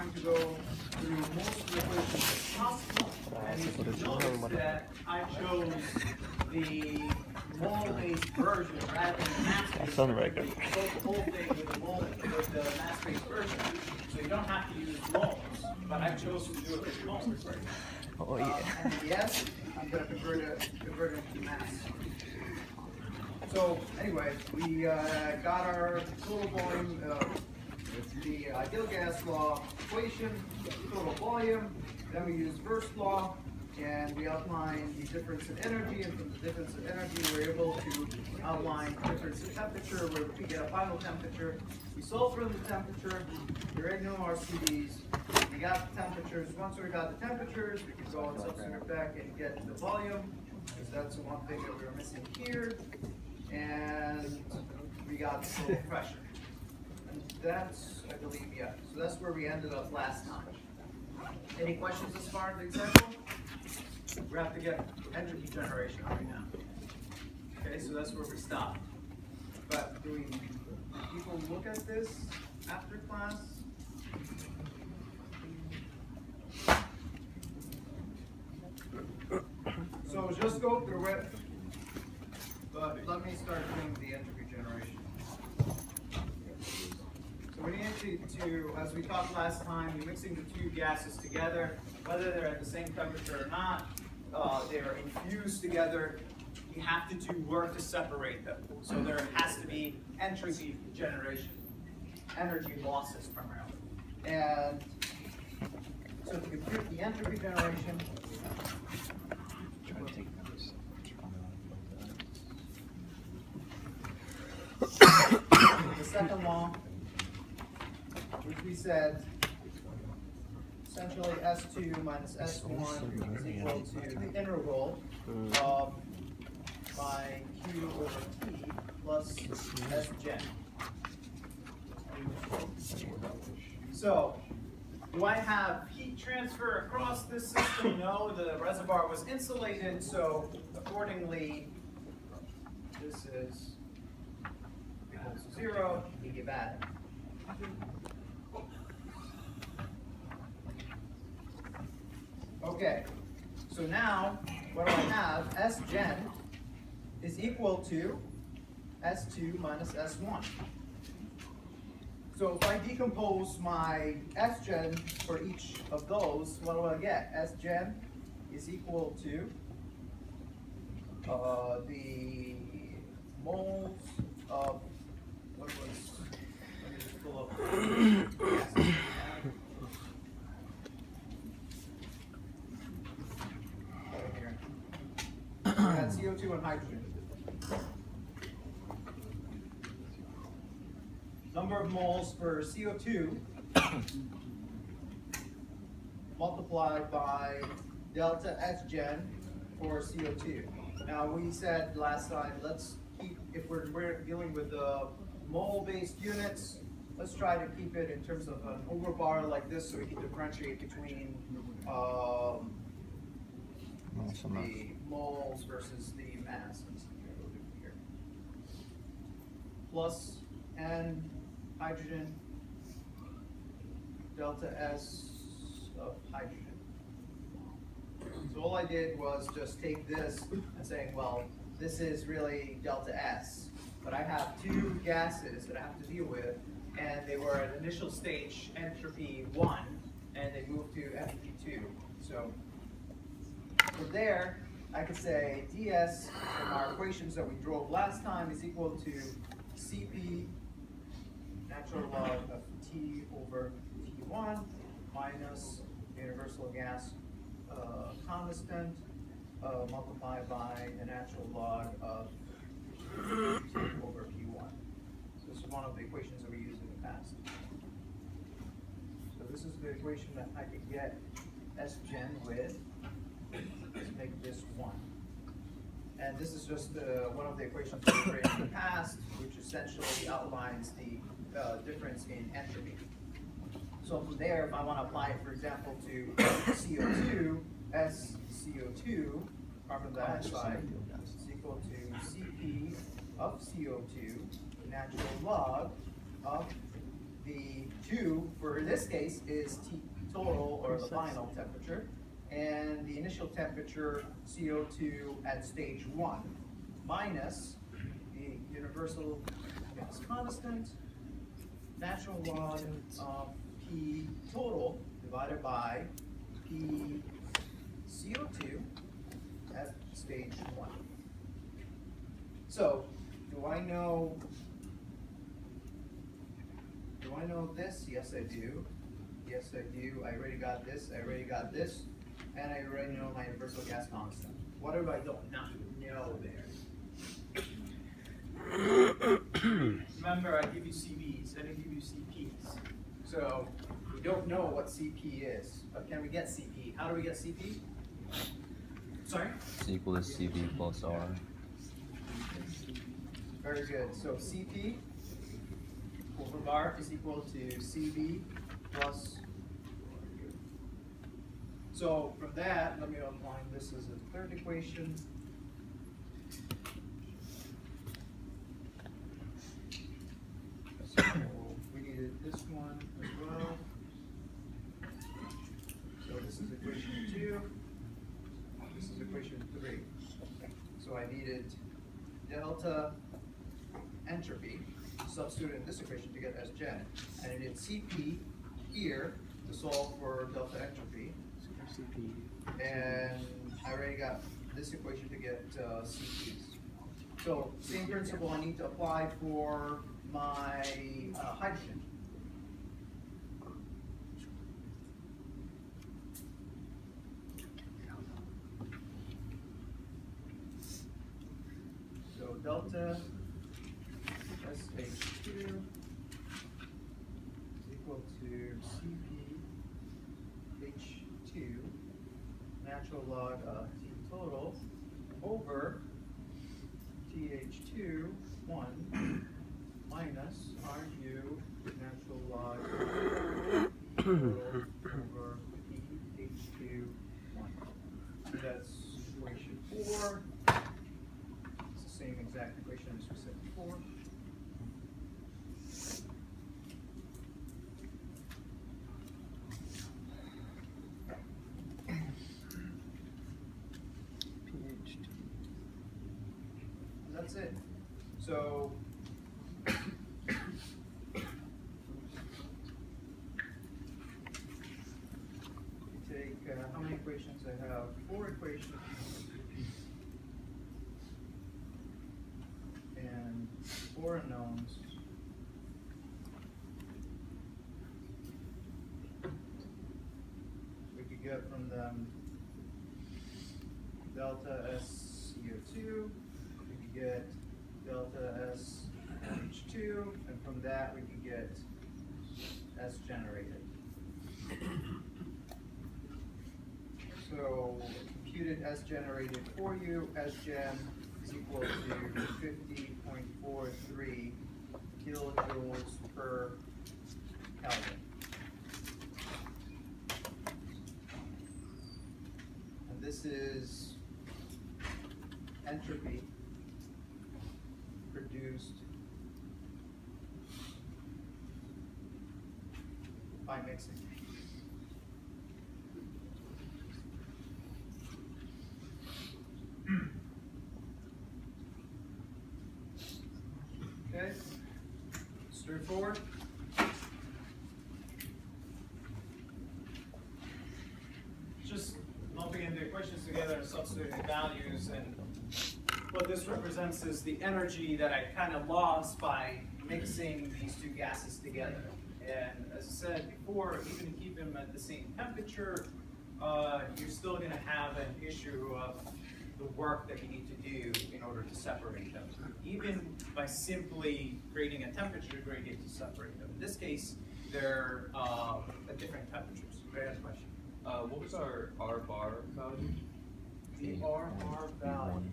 trying to go through most of the equations as possible. And you notice that I chose the mole-based version rather than the mass-based version. We solved the whole thing with the mass-based version. So you don't have to use moles, but I chose to do it with moles. Oh yeah. And yes, I'm going to convert it into mass. So anyway, we got our total volume, the ideal gas law equation, total volume. Then we use First law, and we outline the difference in energy. And from the difference in energy, we're able to outline the difference in temperature, where we get a final temperature. We solve for the temperature. We already know our CDs. We got the temperatures. Once we got the temperatures, we can go and substitute back and get the volume, because that's the one thing that we were missing here. And we got the total pressure. And that's, I believe, yeah. So that's where we ended up last time. Any questions as far as the example? We have to get entropy generation right now. Okay, so that's where we stop. But do people look at this after class? So just go through it. But let me start doing the entropy generation. So we need to, as we talked last time, you're mixing the two gases together, whether they're at the same temperature or not, they're infused together. You have to do work to separate them. So there has to be entropy generation, energy losses primarily. And so to compute the entropy generation, the second law, which we said essentially S2 minus S1 is equal to the integral of by Q over T plus S gen. So, do I have heat transfer across this system? No, the reservoir was insulated, so accordingly, this is equals to 0, adiabatic. Okay, so now what do I have? S gen is equal to S2 minus S1. So if I decompose my S gen for each of those, what do I get? S gen is equal to the moles of, what was, let me just pull up. Yes. We had CO2 and hydrogen. Number of moles for CO2 multiplied by delta S gen for CO2. Now we said last time, let's keep, if we're dealing with the mole-based units, let's try to keep it in terms of an overbar like this so we can differentiate between the moles versus the mass. Plus N hydrogen, delta S of hydrogen. So all I did was just take this and saying, well, this is really delta S, but I have two gases that I have to deal with, and they were at initial stage entropy 1, and they moved to entropy 2. So from there, I could say ds from our equations that we drove last time is equal to Cp natural log of T over T1 minus universal gas constant multiplied by the natural log of T over P1. So this is one of the equations that we used in the past. So this is the equation that I could get S gen with. Let's make this 1. And this is just one of the equations we created in the past, which essentially outlines the difference in entropy. So from there, if I want to apply it, for example, to CO2, SCO2, carbon dioxide, is equal to Cp of CO2, natural log of the 2 for this case is T total, or the final temperature, and the initial temperature, CO2 at stage 1, minus the universal gas constant, natural log of P total divided by P CO2 at stage 1. So, do I know this? Yes, I do. Yes, I do. I already got this. I already got this. And I already know my universal gas constant. What do I don't not know there? Remember, I give you CVs. I didn't give you CPs. So, we don't know what CP is. But can we get CP? How do we get CP? Sorry? It's equal to CV plus R. Very good. So CP over bar is equal to CV plus. So from that, let me outline this as a third equation. So we needed this one as well. So this is equation 2. This is equation 3. So I needed delta entropy, substitute in this equation to get Sgen, and I need CP here to solve for delta entropy, and I already got this equation to get CPs. So same principle I need to apply for my hydrogen. So delta SH2 is equal to CpH2 natural log of T total over TH2 1 minus RU natural log T total over PH2 1. So that's equation 4. It's the same exact equation as we said before. That's it. So you take how many equations I have? 4 equations and 4 unknowns. We could get from them delta SCO2. Get delta SH2, and from that we can get S generated. So computed S generated for you, Sgen is equal to 50.43 kilojoules per Kelvin. And this is entropy produced by mixing. Okay, straightforward. Just lumping in the equations together and substituting values, and what this represents is the energy that I kind of lost by mixing these two gases together. And as I said before, even if you keep them at the same temperature, you're still going to have an issue of the work that you need to do in order to separate them, even by simply creating a temperature gradient to separate them. In this case, they're at different temperatures. Very good question. What was our R bar value? The R value.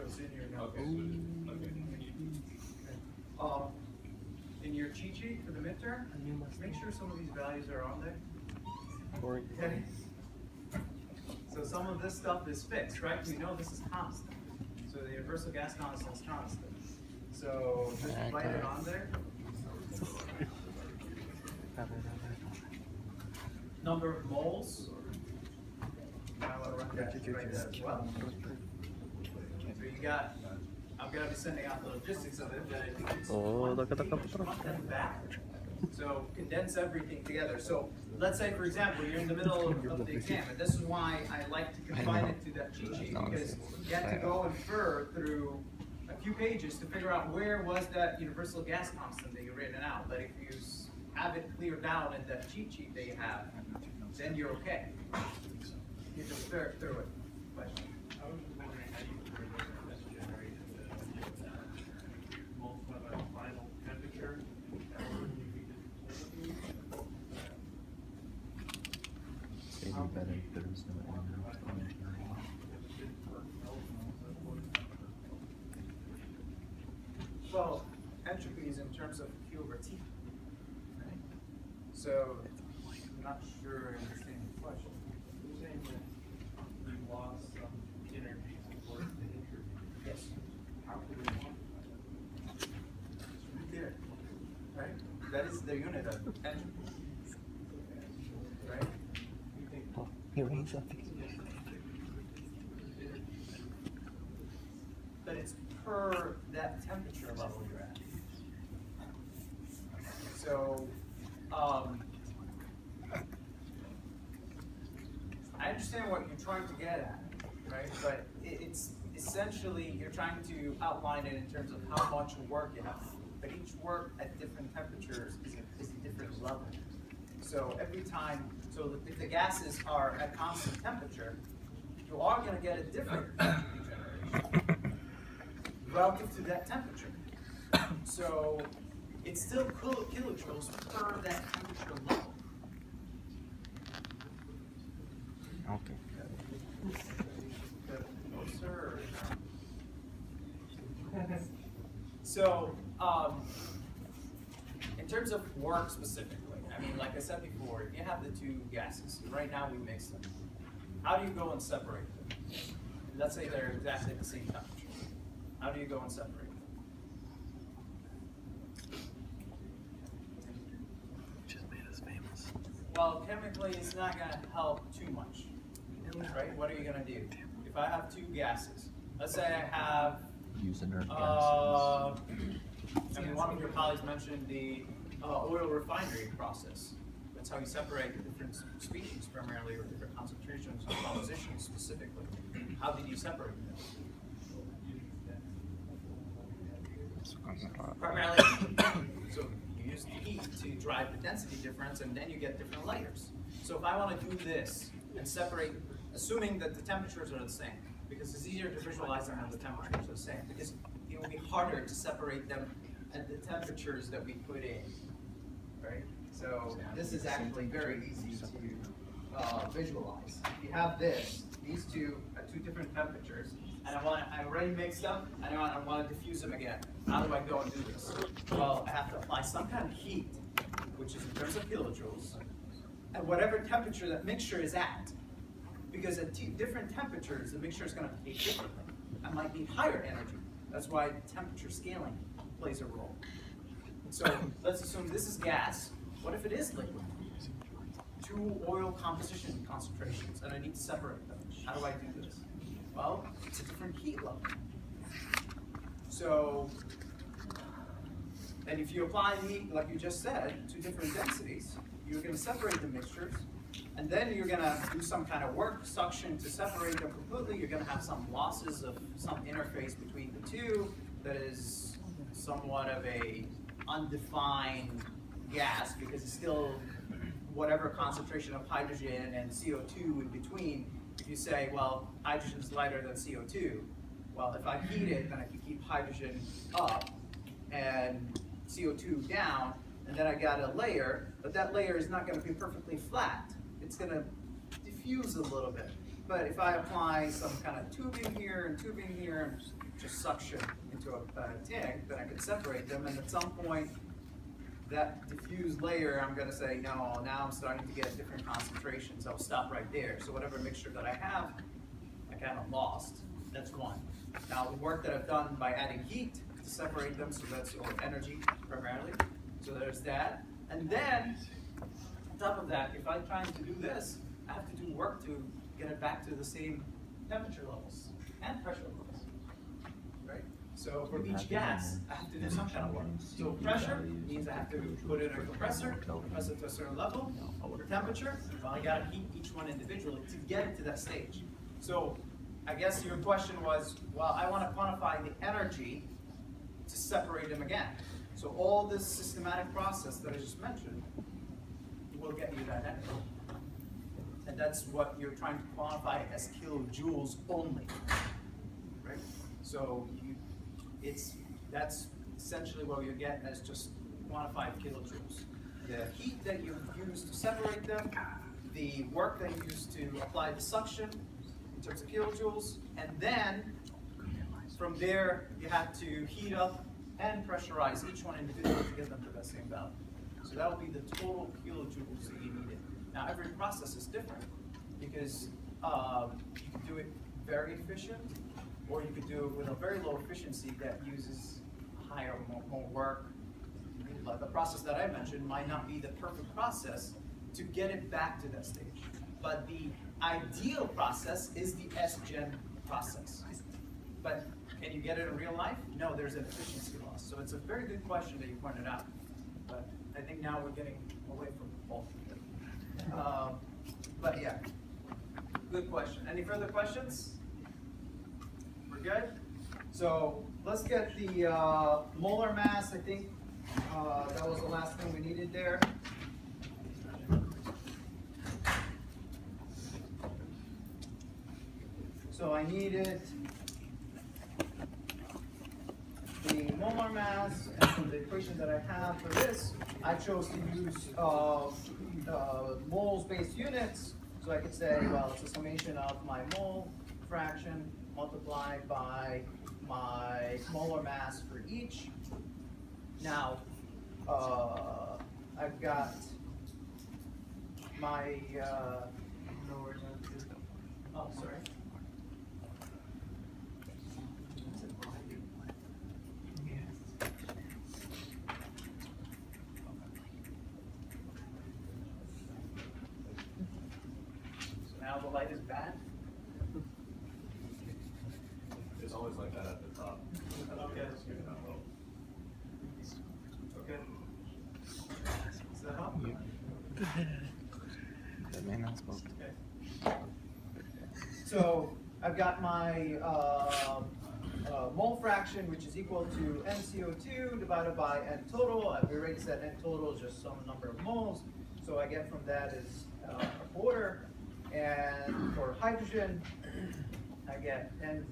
it's in your notes. Okay, so, okay. In your cheat sheet for the midterm, make sure some of these values are on there. Okay. So some of this stuff is fixed, right? We know this is constant. So the universal gas constant is constant. So just write it on there. Number of moles. I want to run that right there as well. So you got, I'm going to be sending out the logistics of it, but it's front and back. So condense everything together. So let's say, for example, you're in the middle of the exam, and this is why I like to confine it to that cheat sheet, because you have to go infer through a few pages to figure out where was that universal gas constant that you've written out. But if you have it cleared down in that cheat sheet that you have, then you're okay. You just through it. Question. I was just wondering how you convert this generated to multiply by the final temperature. It'd be better if there was no energy. Well, entropy is in terms of Q over T. Right? So, I'm not sure I understand the question. You're saying that you lost some energy before the entropy. Yes. How could we quantify that? Right there. Right? That is the unit of entropy. Right? But it's per that temperature level you're at. So, I understand what you're trying to get at, right? But it's essentially, you're trying to outline it in terms of how much work you have. But each work at different temperatures is a different level. So every time, so if the gases are at constant temperature, you are going to get a different generation relative to that temperature. So it's still kilojoules per that temperature level. Okay. Oh, sir. So, in terms of work specifically, I mean, like I said before, if you have the two gases, right now we mix them. How do you go and separate them? Let's say they're exactly the same temperature. How do you go and separate them? Just made us famous. Well, chemically, it's not going to help too much, right? What are you going to do? If I have two gases, let's say I have, Using our gases. I mean, one of your colleagues mentioned the oil refinery process. That's how you separate the different species primarily, or different concentrations or compositions specifically. How did you separate them? Primarily, so you use the heat to drive the density difference, and then you get different layers. So if I want to do this and separate, assuming that the temperatures are the same, because it's easier to visualize them when the temperatures are the same, because it will be harder to separate them at the temperatures that we put in, right? So this is actually very easy to visualize. If you have this, these two at two different temperatures, and I already mixed them, and I want to diffuse them again. How do I go and do this? Well, I have to apply some kind of heat, which is in terms of kilojoules, at whatever temperature that mixture is at. Because at different temperatures, the mixture is going to behave differently. I might need higher energy. That's why temperature scaling plays a role. So let's assume this is gas. What if it is liquid? Two oil composition concentrations, and I need to separate them. How do I do this? Well, it's a different heat level. So then if you apply heat, like you just said, to different densities, you're going to separate the mixtures, and then you're going to do some kind of work, suction to separate them completely. You're going to have some losses of some interface between the two that is somewhat of a undefined gas, because it's still whatever concentration of hydrogen and CO2 in between. If you say, well, hydrogen is lighter than CO2, well, if I heat it, then I can keep hydrogen up and CO2 down, and then I got a layer, but that layer is not going to be perfectly flat. It's going to diffuse a little bit. But if I apply some kind of tubing here and tubing here, just suction into a tank, then I could separate them, and at some point, that diffused layer, I'm gonna say, no, now I'm starting to get different concentrations, I'll stop right there. So whatever mixture that I have, I kind of lost. That's one. Now, the work that I've done by adding heat to separate them, so that's or energy primarily. So there's that. And then, on top of that, if I'm trying to do this, I have to do work to get it back to the same temperature levels and pressure levels, right? So for each gas, I have to do some kind of work. So pressure means I have to put in a compressor, compress it to a certain level. For temperature, well, I gotta heat each one individually to get it to that stage. So I guess your question was, well, I want to quantify the energy to separate them again. So all this systematic process that I just mentioned will get you that energy. And that's what you're trying to quantify as kilojoules only, right? So that's essentially what you get as just quantified kilojoules. The heat that you use to separate them, the work that you use to apply the suction in terms of kilojoules, and then from there you have to heat up and pressurize each one individually to get them to that same value. So that will be the total kilojoules that you needed. Now every process is different because you can do it very efficient, or you could do it with a very low efficiency that uses higher, more work. Like the process that I mentioned might not be the perfect process to get it back to that stage. But the ideal process is the S-gen process. But can you get it in real life? No, there's an efficiency loss. So it's a very good question that you pointed out. But I think now we're getting away from both of them. But yeah, good question. Any further questions? We're good? So let's get the molar mass. I think that was the last thing we needed there. So I needed the molar mass, and from the equation that I have for this, I chose to use moles-based units. So I could say, well, it's a summation of my mole fraction multiplied by my molar mass for each. Now, I've got my, oh, sorry. Now the light is bad? It's always like that at the top. Okay. Okay. Does that help? That may not smoke. Okay. So I've got my mole fraction, which is equal to NCO2 divided by N total. We already said N total is just some number of moles. So I get from that is a quarter. And for hydrogen, I get N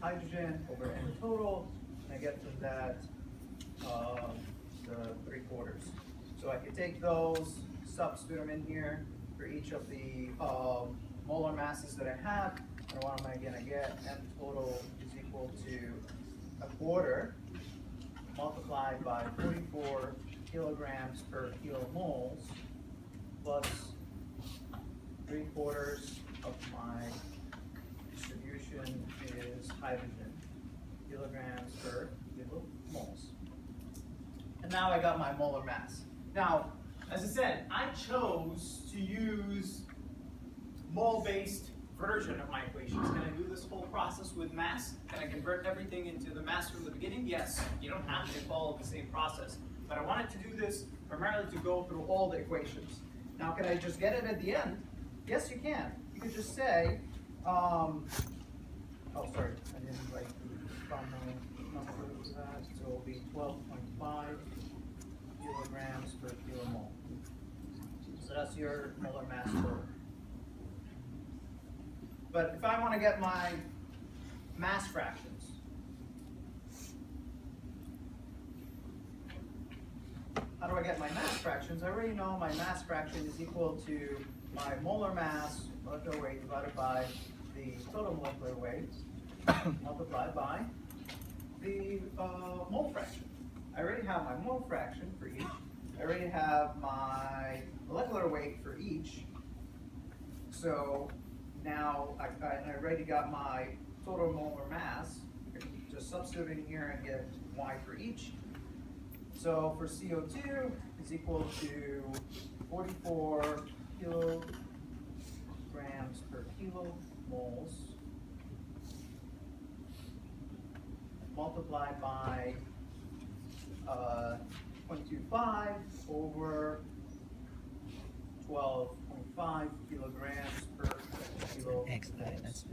hydrogen over N total, and I get from that the 3/4. So I could take those, substitute them in here for each of the molar masses that I have, and what am I gonna get? N total is equal to a quarter multiplied by 44 kilograms per kilomoles plus 3/4 of my distribution is hydrogen, kilograms per kilomoles. And now I got my molar mass. Now, as I said, I chose to use mole-based version of my equations. Can I do this whole process with mass? Can I convert everything into the mass from the beginning? Yes. You don't have to follow the same process. But I wanted to do this primarily to go through all the equations. Now, can I just get it at the end? Yes, you can. You could just say, oh, sorry, I didn't write the final number of that, so it will be 12.5 kilograms per kilomole. So that's your molar mass total. But if I want to get my mass fractions, how do I get my mass fractions? I already know my mass fraction is equal to my molar mass, molecular weight, divided by the total molecular weight, multiplied by the mole fraction. I already have my mole fraction for each. I already have my molecular weight for each. So now I already got my total molar mass. I can just substitute in here and get Y for each. So for CO2 is equal to 44 kilograms per kilomoles multiplied by 0.25 over 12.5 kilograms per kilo. That's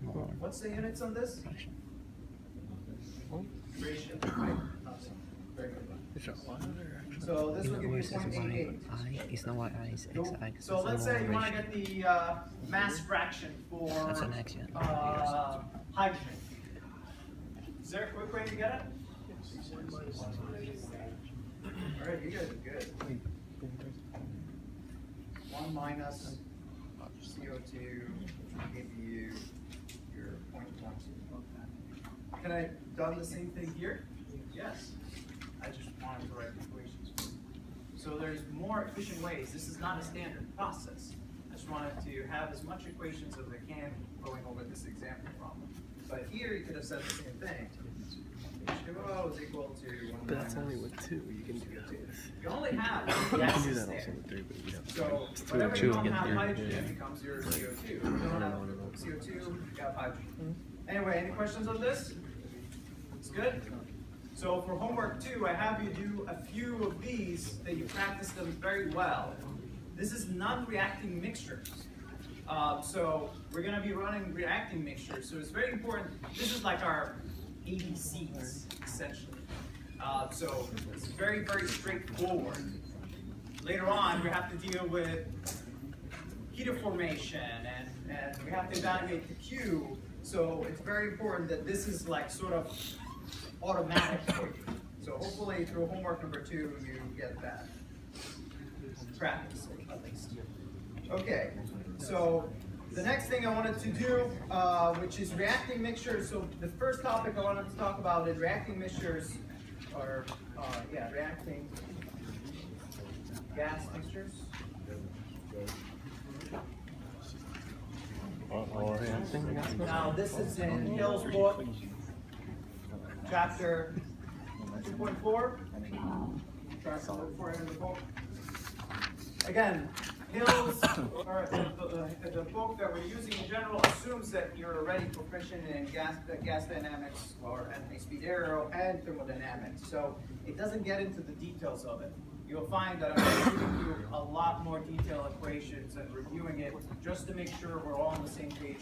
more What's the units on this? fraction. Ratio, right? Nothing. Very good. So this will give you Where's this y? 0.88. I is not y, I is xi. 'cause So that's let's the say you want to ratio. get the mass fraction for That's an x, yeah. hydrogen. Is there a quick way to get it? All right, you guys are good. 1 minus CO2 give you your 0.12. Can I done the same thing here? Yes. I just wanted to write the equations for you. So there's more efficient ways. This is not a standard process. I just wanted to have as much equations as I can going over this example problem. But here you could have said the same thing. H2O is equal to 1 But that's minus only with 2. You can do that with. you only have You can do gases that there. also with 3, but you have So it's whatever two you don't again have here. hydrogen Yeah. becomes your CO2. You don't have CO2, you have hydrogen. Anyway, any questions on this? It's good? So for homework 2, I have you do a few of these that you practice them very well. This is non-reacting mixtures. So we're going to be running reacting mixtures. So it's very important. This is like our ABCs, essentially. So it's very, very straightforward. Later on, we have to deal with heat of formation and we have to evaluate the Q. So it's very important that this is like sort of automatic for you. So hopefully through homework number 2, you get that practice at least. Okay, so the next thing I wanted to do, which is reacting mixtures. So the first topic I wanted to talk about is reacting mixtures, or reacting gas mixtures. Now this is in Hill's book, chapter 2.4. Try to look for it in the book. Again, Hill's, or the book that we're using in general, assumes that you're already proficient in gas dynamics or high-speed aero and thermodynamics. So it doesn't get into the details of it. You'll find that I'm giving you a lot more detailed equations and reviewing it just to make sure we're all on the same page